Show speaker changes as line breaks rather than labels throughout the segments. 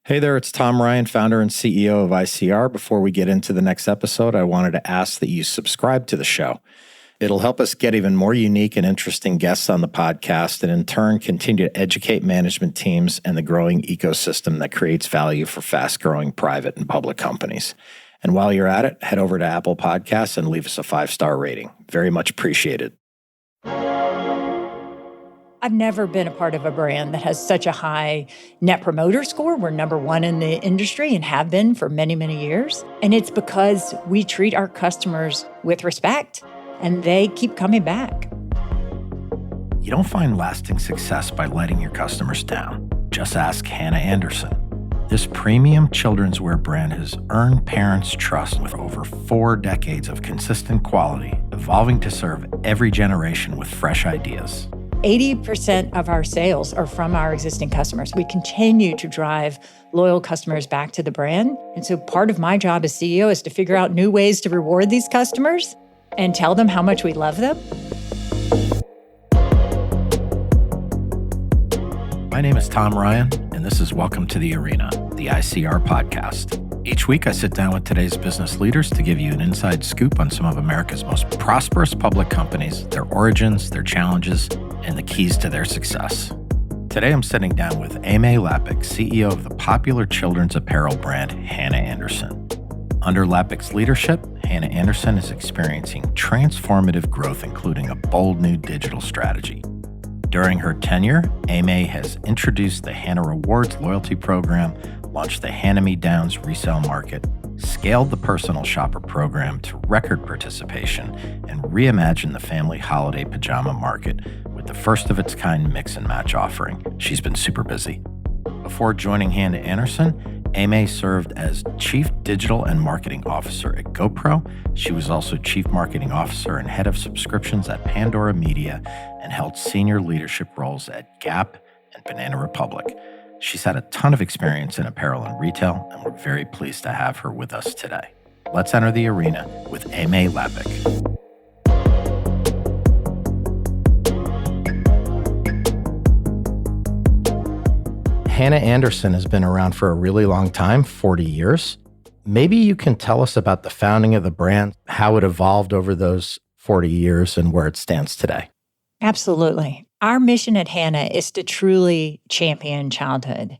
Hey there, it's Tom Ryan, founder and CEO of ICR. Before we get into the next episode, I wanted to ask that you subscribe to the show. It'll help us get even more unique and interesting guests on the podcast and in turn continue to educate management teams and the growing ecosystem that creates value for fast-growing private and public companies. And while you're at it, head over to Apple Podcasts and leave us a 5-star rating. Very much appreciated.
I've never been a part of a brand that has such a high net promoter score. We're number one in the industry and have been for many, many years. And it's because we treat our customers with respect and they keep coming back.
You don't find lasting success by letting your customers down. Just ask Hanna Andersson. This premium children's wear brand has earned parents' trust with over 4 decades of consistent quality, evolving to serve every generation with fresh ideas.
80% of our sales are from our existing customers. We continue to drive loyal customers back to the brand. And so part of my job as CEO is to figure out new ways to reward these customers and tell them how much we love them.
My name is Tom Ryan, and this is Welcome to the Arena, the ICR podcast. Each week, I sit down with today's business leaders to give you an inside scoop on some of America's most prosperous public companies, their origins, their challenges, and the keys to their success. Today, I'm sitting down with Aimée Lapic, CEO of the popular children's apparel brand Hanna Andersson. Under Lapic's leadership, Hanna Andersson is experiencing transformative growth, including a bold new digital strategy. During her tenure, Aimée has introduced the Hanna Rewards loyalty program, launched the Hand-Me-Downs resale market, scaled the personal shopper program to record participation, and reimagined the family holiday pajama market with the first of its kind mix and match offering. She's been super busy. Before joining Hanna Andersson, Aimée served as Chief Digital and Marketing Officer at GoPro. She was also Chief Marketing Officer and Head of Subscriptions at Pandora Media and held senior leadership roles at Gap and Banana Republic. She's had a ton of experience in apparel and retail, and we're very pleased to have her with us today. Let's enter the arena with Aimée Lapic. Hanna Andersson has been around for a really long time, 40 years. Maybe you can tell us about the founding of the brand, how it evolved over those 40 years, and where it stands today.
Absolutely. Our mission at Hanna is to truly champion childhood.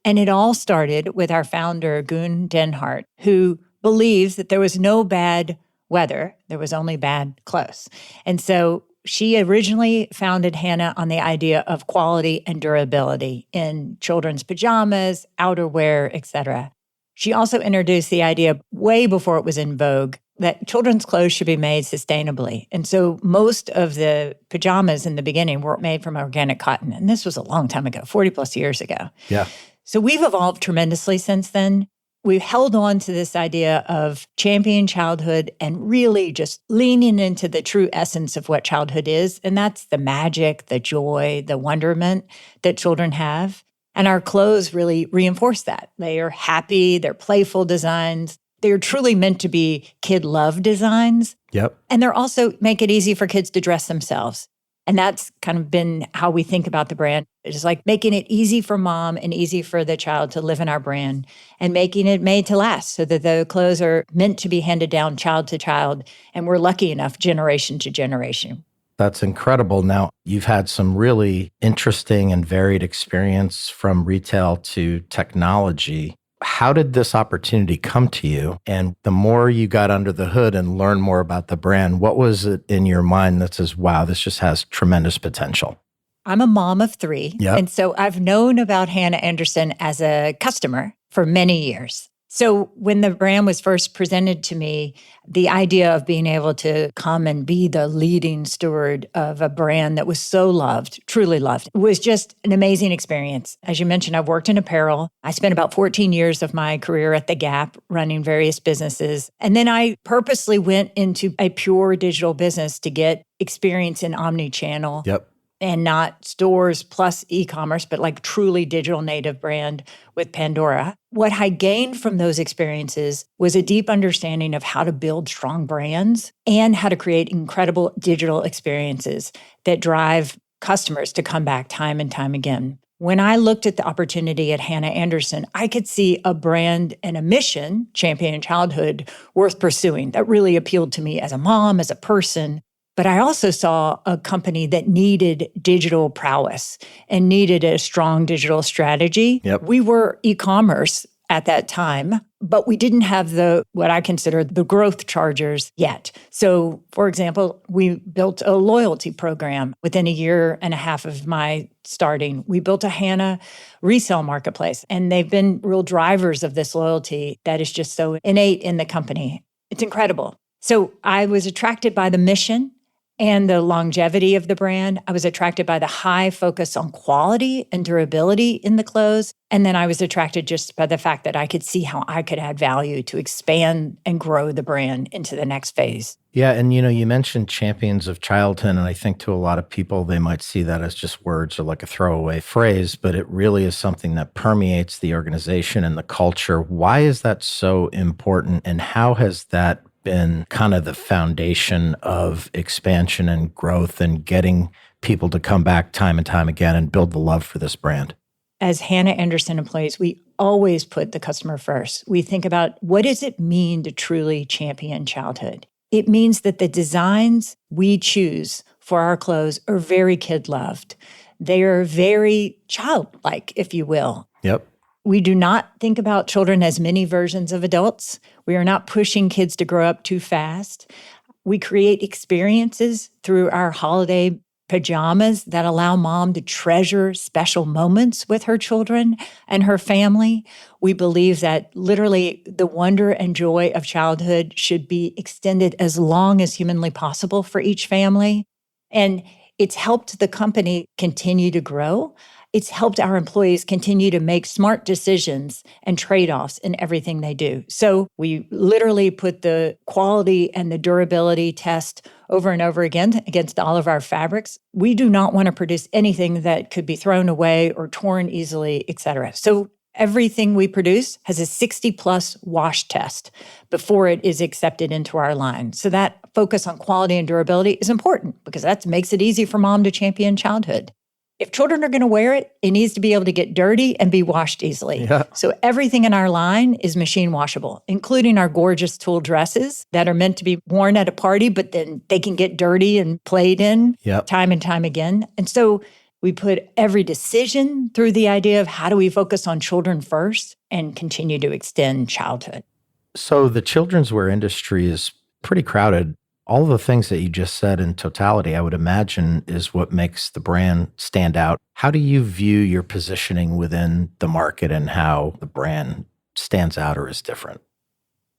And it all started with our founder, Gun Denhart, who believes that there was no bad weather, there was only bad clothes. And so she originally founded Hanna on the idea of quality and durability in children's pajamas, outerwear, etc. She also introduced the idea way before it was in vogue that children's clothes should be made sustainably. And so most of the pajamas in the beginning were made from organic cotton. And this was a long time ago, 40 plus years ago.
Yeah.
So we've evolved tremendously since then. We've held on to this idea of championing childhood and really just leaning into the true essence of what childhood is. And that's the magic, the joy, the wonderment that children have. And our clothes really reinforce that. They are happy, they're playful designs. They're truly meant to be kid-love designs.
Yep.
And they're also make it easy for kids to dress themselves. And that's kind of been how we think about the brand. It's like making it easy for mom and easy for the child to live in our brand and making it made to last so that the clothes are meant to be handed down child to child. And we're lucky enough generation to generation.
That's incredible. Now, you've had some really interesting and varied experience from retail to technology. How did this opportunity come to you? And the more you got under the hood and learned more about the brand, what was it in your mind that says, wow, this just has tremendous potential?
I'm a mom of 3.
Yep.
And so I've known about Hanna Andersson as a customer for many years. So when the brand was first presented to me, the idea of being able to come and be the leading steward of a brand that was so loved, truly loved, was just an amazing experience. As you mentioned, I've worked in apparel. I spent about 14 years of my career at the Gap running various businesses. And then I purposely went into a pure digital business to get experience in omnichannel.
Yep.
And not stores plus e-commerce, but like truly digital native brand with Pandora. What I gained from those experiences was a deep understanding of how to build strong brands and how to create incredible digital experiences that drive customers to come back time and time again. When I looked at the opportunity at Hanna Andersson, I could see a brand and a mission, Champion Childhood, worth pursuing. That really appealed to me as a mom, as a person. But I also saw a company that needed digital prowess and needed a strong digital strategy.
Yep.
We were e-commerce at that time, but we didn't have what I consider the growth chargers yet. So, for example, we built a loyalty program within a year and a half of my starting. We built a Hanna resale marketplace, and they've been real drivers of this loyalty that is just so innate in the company. It's incredible. So I was attracted by the mission and the longevity of the brand. I was attracted by the high focus on quality and durability in the clothes. And then I was attracted just by the fact that I could see how I could add value to expand and grow the brand into the next phase.
Yeah. And, you mentioned champions of childhood. And I think to a lot of people, they might see that as just words or like a throwaway phrase, but it really is something that permeates the organization and the culture. Why is that so important? And how has that been kind of the foundation of expansion and growth and getting people to come back time and time again and build the love for this brand?
As Hanna Andersson employees, we always put the customer first. We think about, what does it mean to truly champion childhood? It means that the designs we choose for our clothes are very kid-loved. They are very childlike, if you will.
Yep.
We do not think about children as mini versions of adults. We are not pushing kids to grow up too fast. We create experiences through our holiday pajamas that allow mom to treasure special moments with her children and her family. We believe that literally the wonder and joy of childhood should be extended as long as humanly possible for each family. And it's helped the company continue to grow. It's helped our employees continue to make smart decisions and trade-offs in everything they do. So we literally put the quality and the durability test over and over again against all of our fabrics. We do not want to produce anything that could be thrown away or torn easily, et cetera. So everything we produce has a 60-plus wash test before it is accepted into our line. So that focus on quality and durability is important because that makes it easy for mom to champion childhood. If children are going to wear it, it needs to be able to get dirty and be washed easily.
Yeah.
So everything in our line is machine washable, including our gorgeous tulle dresses that are meant to be worn at a party, but then they can get dirty and played in time and time again. And so we put every decision through the idea of how do we focus on children first and continue to extend childhood.
So the children's wear industry is pretty crowded. All the things that you just said in totality, I would imagine, is what makes the brand stand out. How do you view your positioning within the market and how the brand stands out or is different?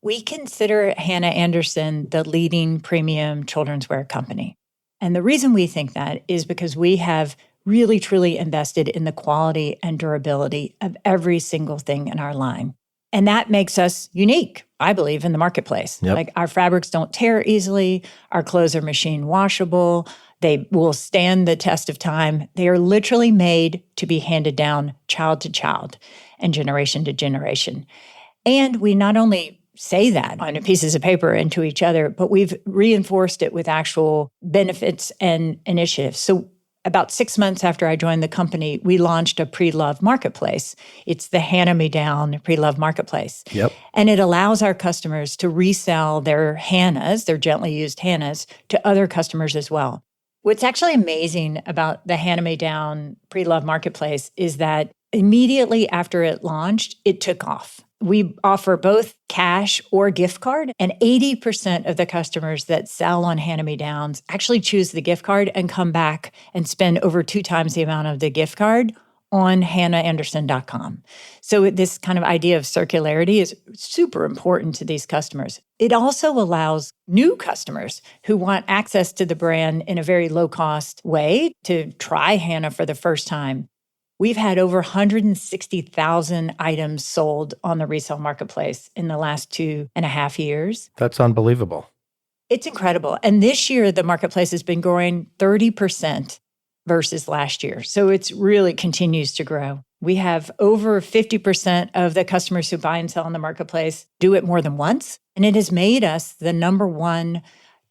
We consider Hanna Andersson the leading premium children's wear company. And the reason we think that is because we have really, truly invested in the quality and durability of every single thing in our line. And that makes us unique, I believe, in the marketplace.
Yep.
Like our fabrics don't tear easily. Our clothes are machine washable. They will stand the test of time. They are literally made to be handed down child to child and generation to generation. And we not only say that on pieces of paper and to each other, but we've reinforced it with actual benefits and initiatives. So about 6 months after I joined the company, we launched a pre-loved marketplace. It's the Hand-Me-Down pre-loved marketplace.
Yep.
And it allows our customers to resell their Hannas, their gently used Hannas, to other customers as well. What's actually amazing about the Hand-Me-Down pre-loved marketplace is that immediately after it launched, it took off. We offer both cash or gift card, and 80% of the customers that sell on Hand-Me-Downs actually choose the gift card and come back and spend over 2 times the amount of the gift card on hannaandersson.com. So this kind of idea of circularity is super important to these customers. It also allows new customers who want access to the brand in a very low-cost way to try Hanna for the first time. We've had over 160,000 items sold on the resale marketplace in the last 2.5 years.
That's unbelievable.
It's incredible. And this year, the marketplace has been growing 30% versus last year. So it's really continues to grow. We have over 50% of the customers who buy and sell on the marketplace do it more than once. And it has made us the #1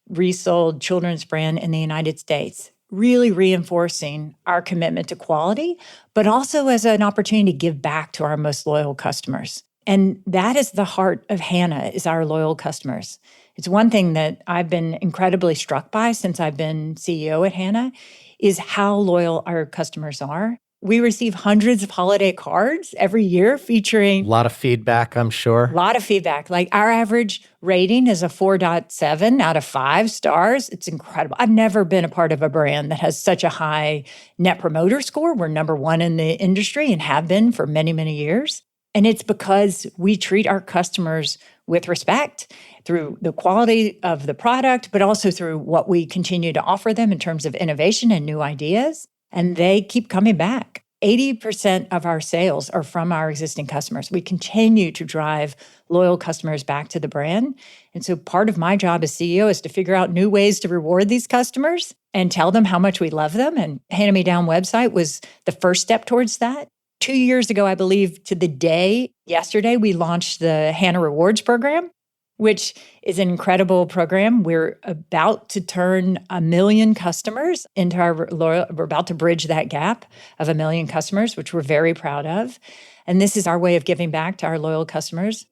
resold children's brand in the United States. really reinforcing our commitment to quality, but also as an opportunity to give back to our most loyal customers. And that is the heart of Hanna, is our loyal customers. It's one thing that I've been incredibly struck by since I've been CEO at Hanna, is how loyal our customers are. We receive hundreds of holiday cards every year featuring
a lot of feedback, I'm sure.
A lot of feedback. Like our average rating is a 4.7 out of 5 stars. It's incredible. I've never been a part of a brand that has such a high net promoter score. We're number one in the industry and have been for many, many years. And it's because we treat our customers with respect through the quality of the product, but also through what we continue to offer them in terms of innovation and new ideas. And they keep coming back. 80% of our sales are from our existing customers. We continue to drive loyal customers back to the brand. And so part of my job as CEO is to figure out new ways to reward these customers and tell them how much we love them. And Hand Me Down website was the first step towards that. 2 years ago, I believe, to the day, yesterday, we launched the Hanna Rewards program, which is an incredible program. We're about to turn 1 million customers into our loyal. We're about to bridge that gap of 1 million customers, which we're very proud of. And this is our way of giving back to our loyal customers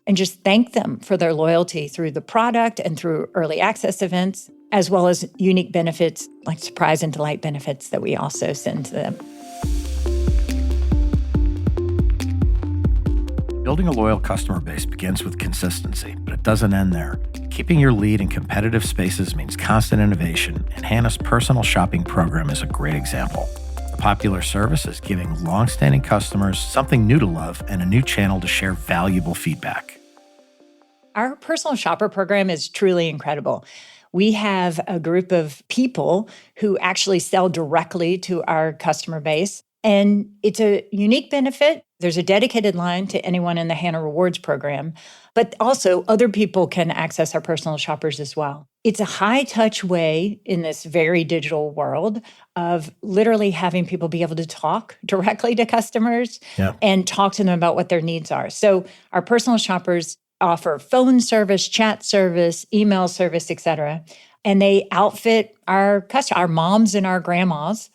and just thank them for their loyalty through the product and through early access events, as well as unique benefits like surprise and delight benefits that we also send to them.
Building a loyal customer base begins with consistency, but it doesn't end there. Keeping your lead in competitive spaces means constant innovation, and Hanna's personal shopping program is a great example. The popular service is giving long-standing customers something new to love and a new channel to share valuable feedback.
Our personal shopper program is truly incredible. We have a group of people who actually sell directly to our customer base. And it's a unique benefit. There's a dedicated line to anyone in the Hanna Rewards program, but also other people can access our personal shoppers as well. It's a high-touch way in this very digital world of literally having people be able to talk directly to customers and talk to them about what their needs are. So our personal shoppers offer phone service, chat service, email service, et cetera. And they outfit our moms and our grandmas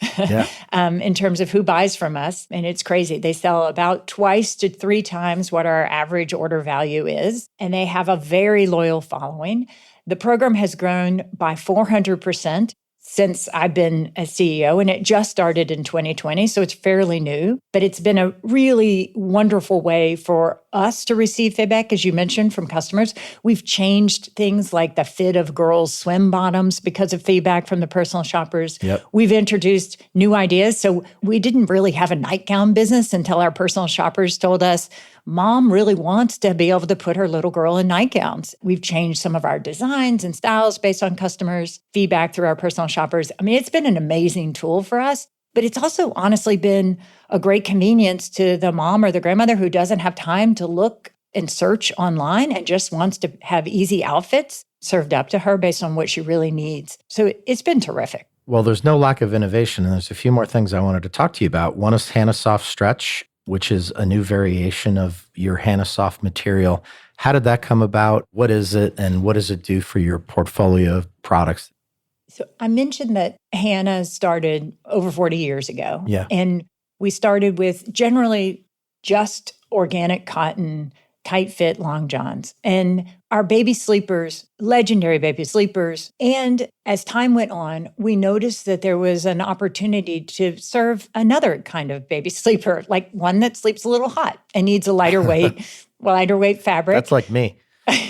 in terms of who buys from us. And it's crazy. They sell about 2 to 3 times what our average order value is. And they have a very loyal following. The program has grown by 400% since I've been a CEO, and it just started in 2020, so it's fairly new. But it's been a really wonderful way for us to receive feedback, as you mentioned, from customers. We've changed things like the fit of girls' swim bottoms because of feedback from the personal shoppers. We've introduced new ideas. So we didn't really have a nightgown business until our personal shoppers told us, Mom really wants to be able to put her little girl in nightgowns. We've changed some of our designs and styles based on customers' feedback through our personal shoppers. I mean, it's been an amazing tool for us, but it's also honestly been a great convenience to the mom or the grandmother who doesn't have time to look and search online and just wants to have easy outfits served up to her based on what she really needs. So it's been terrific.
Well, there's no lack of innovation, and there's a few more things I wanted to talk to you about. One is Hanna Soft Stretch, which is a new variation of your Hanna Soft material. How did that come about? What is it, and what does it do for your portfolio of products?
So I mentioned that Hanna started over 40 years ago. And we started with generally just organic cotton, tight fit long johns. And our baby sleepers, legendary baby sleepers. And as time went on, we noticed that there was an opportunity to serve another kind of baby sleeper, like one that sleeps a little hot and needs a lighter weight fabric.
That's like me.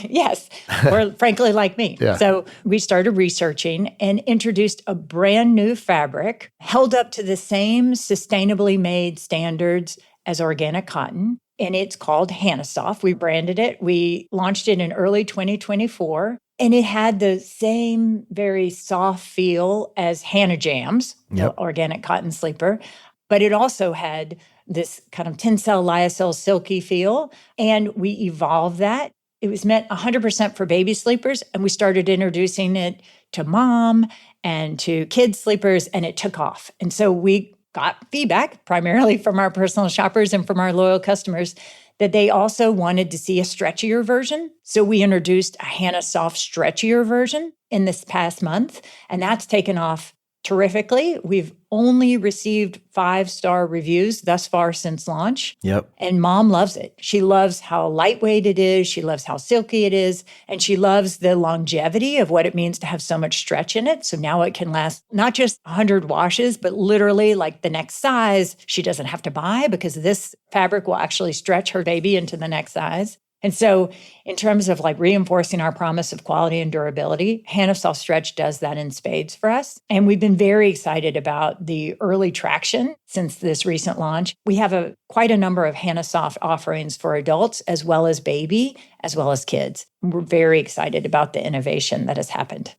Yes, or frankly, like me. So we started researching and introduced a brand new fabric held up to the same sustainably made standards as organic cotton. And it's called Hanna Soft. We branded it. We launched it in early 2024. And it had the same very soft feel as Hanna Jams, the organic cotton sleeper. But it also had this kind of Tencel lyocell silky feel. And we evolved that. It was meant 100% for baby sleepers. And we started introducing it to mom and to kid sleepers. And it took off. And so we got feedback primarily from our personal shoppers and from our loyal customers that they also wanted to see a stretchier version. So we introduced a Hanna Soft stretchier version in this past month, and that's taken off terrifically. We've only received 5-star reviews thus far since launch.
Yep.
And mom loves it. She loves how lightweight it is. She loves how silky it is. And she loves the longevity of what it means to have so much stretch in it. So now it can last not just 100 washes, but literally like the next size she doesn't have to buy because this fabric will actually stretch her baby into the next size. And so in terms of like reinforcing our promise of quality and durability, Hanna Soft Stretch does that in spades for us. And we've been very excited about the early traction since this recent launch. We have quite a number of Hanna Soft offerings for adults as well as baby, as well as kids. We're very excited about the innovation that has happened.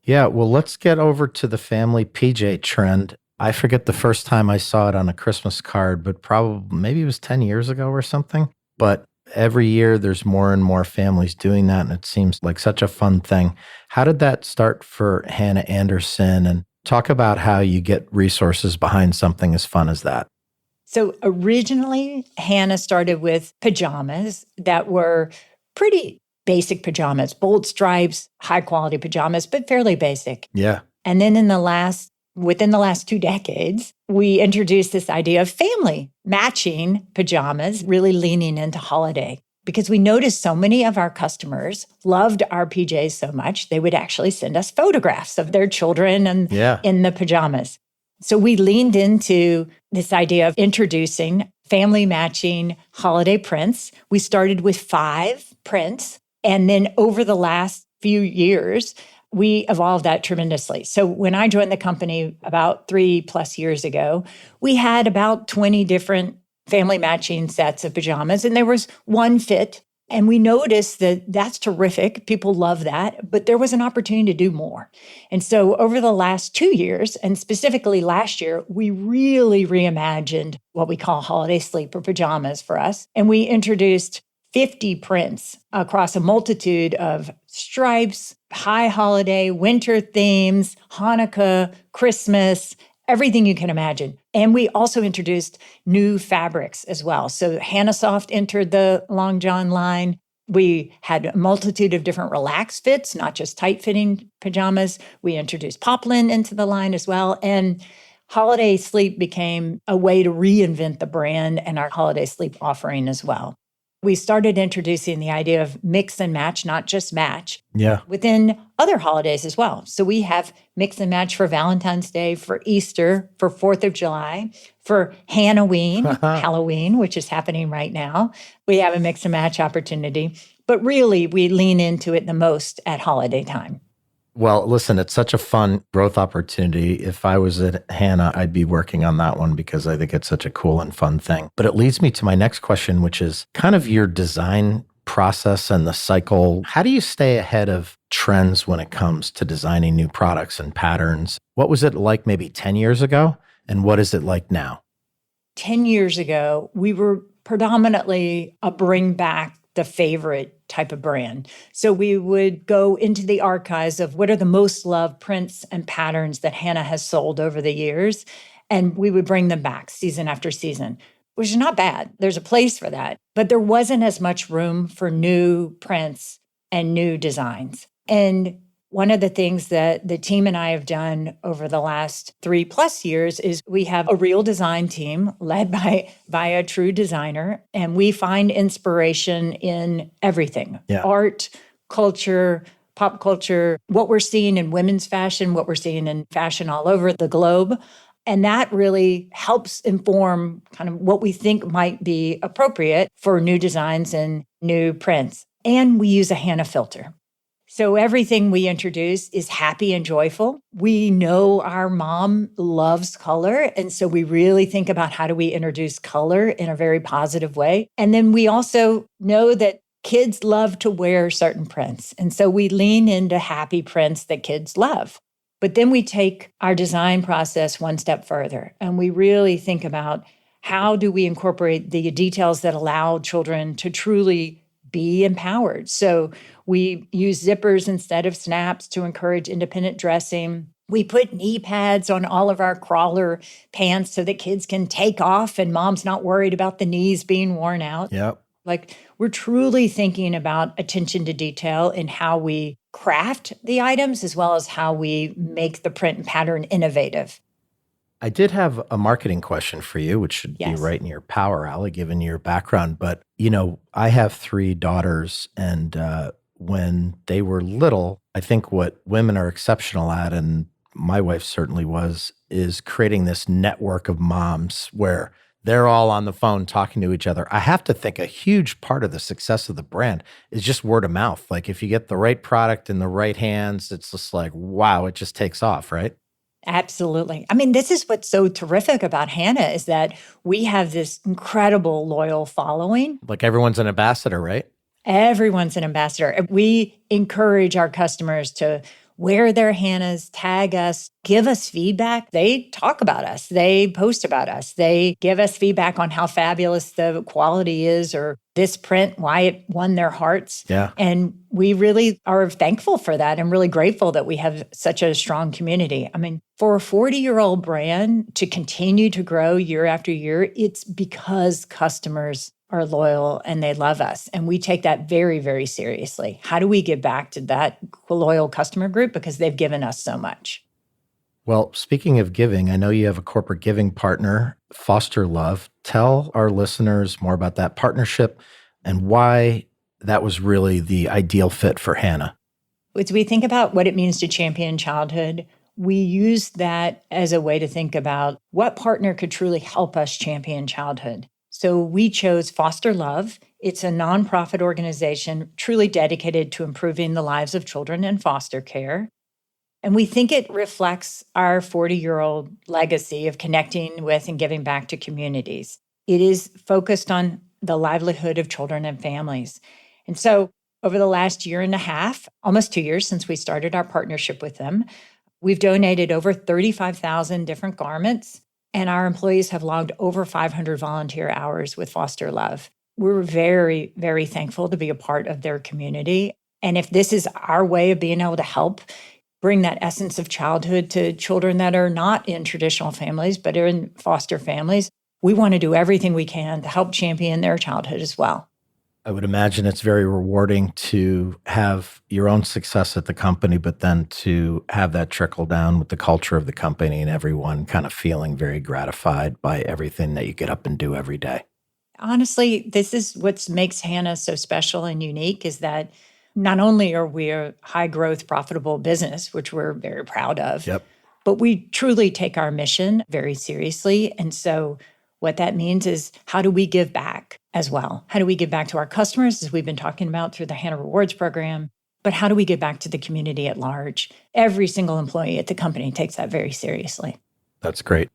Yeah, well, let's get over to the family PJ trend. I forget the first time I saw it on a Christmas card, but probably maybe it was 10 years ago or something. But every year there's more and more families doing that, and it seems like such a fun thing. How did that start for Hanna Andersson? And talk about how you get resources behind something as fun as that.
So originally, Hanna started with pajamas that were pretty basic pajamas, bold stripes, high quality pajamas, but fairly basic.
Yeah.
And then within the last 2 decades, we introduced this idea of family matching pajamas, really leaning into holiday, because we noticed so many of our customers loved our PJs so much, they would actually send us photographs of their children and in the pajamas. So we leaned into this idea of introducing family matching holiday prints. We started with 5 prints, and then over the last few years, we evolved that tremendously. So when I joined the company about 3+ years ago, we had about 20 different family matching sets of pajamas, and there was one fit. And we noticed that that's terrific. People love that, but there was an opportunity to do more. And so over the last 2 years, and specifically last year, we really reimagined what we call holiday sleeper pajamas for us. And we introduced 50 prints across a multitude of stripes, high holiday, winter themes, Hanukkah, Christmas, everything you can imagine. And we also introduced new fabrics as well. So Hanna Soft entered the Long John line. We had a multitude of different relaxed fits, not just tight-fitting pajamas. We introduced poplin into the line as well. And holiday sleep became a way to reinvent the brand and our holiday sleep offering as well. We started introducing the idea of mix and match, not just match, within other holidays as well. So we have mix and match for Valentine's Day, for Easter, for 4th of July, for Halloween, which is happening right now. We have a mix and match opportunity. But really, we lean into it the most at holiday time.
Well, listen, it's such a fun growth opportunity. If I was at Hanna, I'd be working on that one because I think it's such a cool and fun thing. But it leads me to my next question, which is kind of your design process and the cycle. How do you stay ahead of trends when it comes to designing new products and patterns? What was it like maybe 10 years ago? And what is it like now?
10 years ago, we were predominantly a bring back the favorite type of brand. So we would go into the archives of what are the most loved prints and patterns that Hanna has sold over the years, and we would bring them back season after season, which is not bad. There's a place for that, but there wasn't as much room for new prints and new designs. And one of the things that the team and I have done over the last 3+ years is we have a real design team led by a true designer, and we find inspiration in everything. Art, culture, pop culture, what we're seeing in women's fashion, what we're seeing in fashion all over the globe. And that really helps inform kind of what we think might be appropriate for new designs and new prints. And we use a Hanna filter. So everything we introduce is happy and joyful. We know our mom loves color. And so we really think about how do we introduce color in a very positive way. And then we also know that kids love to wear certain prints. And so we lean into happy prints that kids love. But then we take our design process one step further. And we really think about how do we incorporate the details that allow children to truly be empowered. So we use zippers instead of snaps to encourage independent dressing. We put knee pads on all of our crawler pants so that kids can take off and mom's not worried about the knees being worn out.
Yep.
Like, we're truly thinking about attention to detail in how we craft the items as well as how we make the print and pattern innovative.
I did have a marketing question for you, which should be
Yes.
right in your power alley, given your background. But, I have 3 daughters, and when they were little, I think what women are exceptional at, and my wife certainly was, is creating this network of moms where they're all on the phone talking to each other. I have to think a huge part of the success of the brand is just word of mouth. Like if you get the right product in the right hands, it's just like, wow, it just takes off, right?
Absolutely. I mean, this is what's so terrific about Hanna is that we have this incredible loyal following.
Like everyone's an ambassador, right?
Everyone's an ambassador. And we encourage our customers to wear their Hannas, tag us, give us feedback. They talk about us. They post about us. They give us feedback on how fabulous the quality is or this print, why it won their hearts.
Yeah.
And we really are thankful for that and really grateful that we have such a strong community. I mean, for a 40-year-old brand to continue to grow year after year, it's because customers are loyal and they love us. And we take that very, very seriously. How do we give back to that loyal customer group? Because they've given us so much.
Well, speaking of giving, I know you have a corporate giving partner, Foster Love. Tell our listeners more about that partnership and why that was really the ideal fit for Hanna.
As we think about what it means to champion childhood, we use that as a way to think about what partner could truly help us champion childhood. So we chose Foster Love. It's a nonprofit organization truly dedicated to improving the lives of children in foster care. And we think it reflects our 40-year-old legacy of connecting with and giving back to communities. It is focused on the livelihood of children and families. And so over the last year and a half, almost 2 years since we started our partnership with them, we've donated over 35,000 different garments, and our employees have logged over 500 volunteer hours with Foster Love. We're very, very thankful to be a part of their community. And if this is our way of being able to help bring that essence of childhood to children that are not in traditional families, but are in foster families, we want to do everything we can to help champion their childhood as well.
I would imagine it's very rewarding to have your own success at the company, but then to have that trickle down with the culture of the company and everyone kind of feeling very gratified by everything that you get up and do every day.
Honestly, this is what makes Hanna so special and unique is that not only are we a high growth, profitable business, which we're very proud of,
Yep.
but we truly take our mission very seriously. And so what that means is how do we give back as well? How do we give back to our customers, as we've been talking about through the Hanna Rewards program? But how do we give back to the community at large? Every single employee at the company takes that very seriously.
That's great.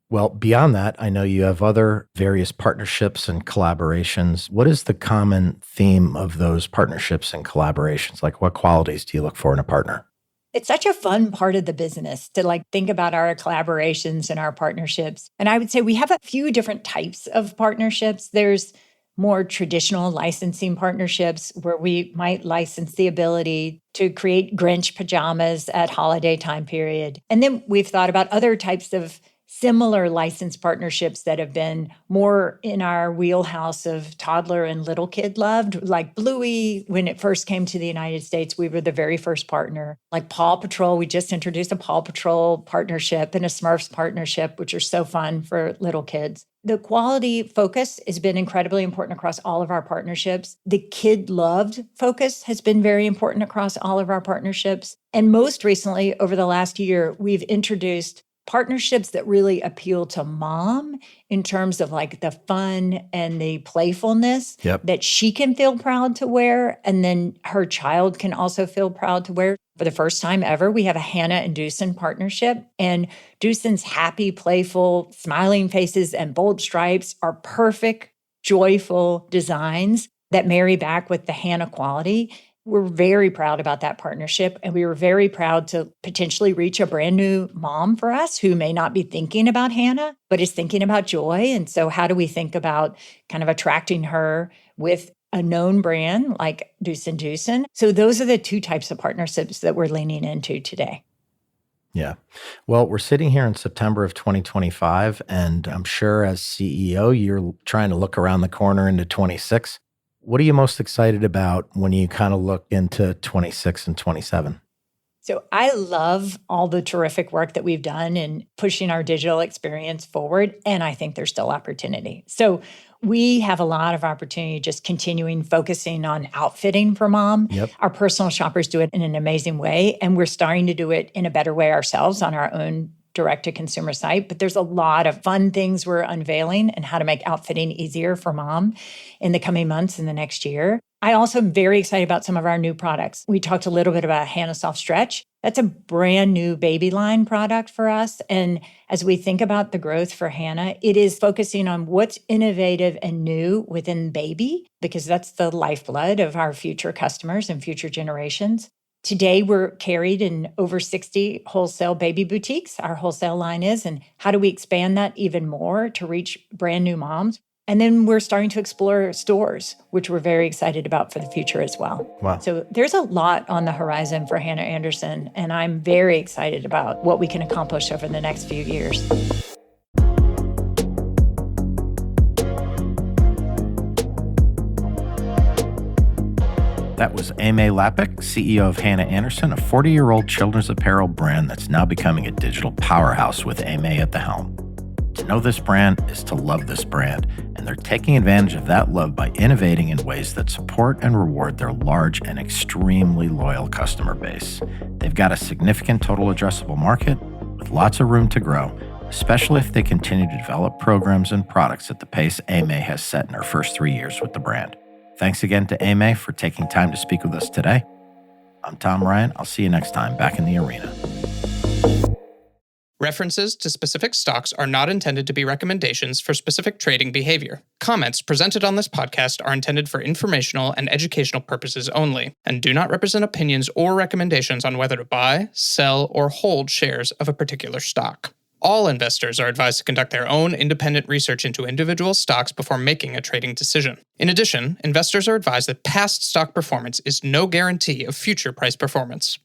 Well, beyond that, I know you have other various partnerships and collaborations. What is the common theme of those partnerships and collaborations? Like what qualities do you look for in a partner?
It's such a fun part of the business to think about our collaborations and our partnerships. And I would say we have a few different types of partnerships. There's more traditional licensing partnerships where we might license the ability to create Grinch pajamas at holiday time period. And then we've thought about other types of similar license partnerships that have been more in our wheelhouse of toddler and little kid loved, like Bluey. When it first came to the United States, we were the very first partner. Like Paw Patrol, we just introduced a Paw Patrol partnership and a Smurfs partnership, which are so fun for little kids. The quality focus has been incredibly important across all of our partnerships. The kid-loved focus has been very important across all of our partnerships. And most recently, over the last year, we've introduced partnerships that really appeal to mom in terms of the fun and the playfulness that she can feel proud to wear. And then her child can also feel proud to wear. For the first time ever, we have a Hanna and Doosan partnership. And Doosan's happy, playful, smiling faces and bold stripes are perfect, joyful designs that marry back with the Hanna quality. We're very proud about that partnership, and we were very proud to potentially reach a brand new mom for us who may not be thinking about Hanna, but is thinking about joy. And so how do we think about kind of attracting her with a known brand like Doosan? So those are the two types of partnerships that we're leaning into today.
Yeah. Well, we're sitting here in September of 2025, and I'm sure as CEO, you're trying to look around the corner into 26. What are you most excited about when you kind of look into 26 and 27?
So I love all the terrific work that we've done in pushing our digital experience forward, and I think there's still opportunity. So we have a lot of opportunity just continuing focusing on outfitting for mom.
Yep.
Our personal shoppers do it in an amazing way, and we're starting to do it in a better way ourselves on our own direct-to-consumer site. But there's a lot of fun things we're unveiling and how to make outfitting easier for mom in the coming months and the next year. I also am very excited about some of our new products. We talked a little bit about Hanna Soft Stretch. That's a brand new baby line product for us. And as we think about the growth for Hanna, it is focusing on what's innovative and new within baby, because that's the lifeblood of our future customers and future generations. Today, we're carried in over 60 wholesale baby boutiques. Our wholesale line is, and how do we expand that even more to reach brand new moms? And then we're starting to explore stores, which we're very excited about for the future as well.
Wow.
So there's a lot on the horizon for Hanna Andersson, and I'm very excited about what we can accomplish over the next few years.
That was Aimée Lapic, CEO of Hanna Andersson, a 40-year-old children's apparel brand that's now becoming a digital powerhouse with Aimée at the helm. To know this brand is to love this brand, and they're taking advantage of that love by innovating in ways that support and reward their large and extremely loyal customer base. They've got a significant total addressable market with lots of room to grow, especially if they continue to develop programs and products at the pace Aimée has set in her first 3 years with the brand. Thanks again to Aimée for taking time to speak with us today. I'm Tom Ryan. I'll see you next time back in the arena.
References to specific stocks are not intended to be recommendations for specific trading behavior. Comments presented on this podcast are intended for informational and educational purposes only, and do not represent opinions or recommendations on whether to buy, sell, or hold shares of a particular stock. All investors are advised to conduct their own independent research into individual stocks before making a trading decision. In addition, investors are advised that past stock performance is no guarantee of future price performance.